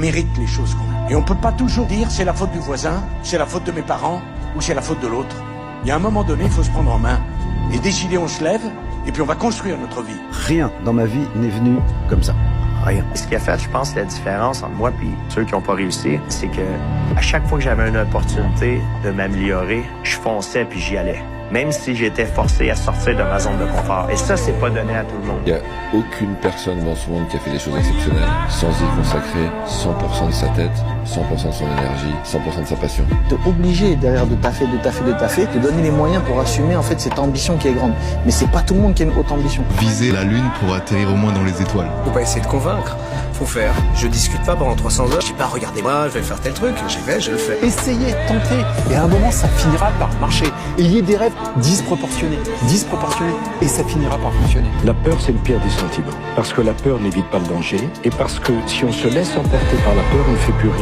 mérite les choses qu'on a. Et on peut pas toujours dire c'est la faute du voisin, c'est la faute de mes parents ou c'est la faute de l'autre. Il y a un moment donné, il faut se prendre en main et décider, on se lève et puis on va construire notre vie. Rien dans ma vie n'est venu comme ça. Rien. Ce qui a fait, je pense, la différence entre moi et ceux qui n'ont pas réussi, c'est que à chaque fois que j'avais une opportunité de m'améliorer, je fonçais puis j'y allais. Même si j'étais forcé à sortir de ma zone de confort. Et ça, c'est pas donné à tout le monde. Il n'y a aucune personne dans ce monde qui a fait des choses exceptionnelles sans y consacrer 100% de sa tête, 100% de son énergie, 100% de sa passion. T'es obligé derrière de taffer, de donner les moyens pour assumer en fait cette ambition qui est grande. Mais c'est pas tout le monde qui a une haute ambition. Viser la lune pour atterrir au moins dans les étoiles. Faut pas essayer de convaincre, faut faire. Je discute pas pendant 300 heures. Je dis pas regardez-moi, je vais faire tel truc. J'y vais, je le fais. Essayez, tentez, et à un moment ça finira par marcher. Ayez des rêves disproportionnés, et ça finira par fonctionner. La peur, c'est le pire des sentiments. Parce que la peur n'évite pas le danger, et parce que si on se laisse emporter par la peur, on ne fait plus rien.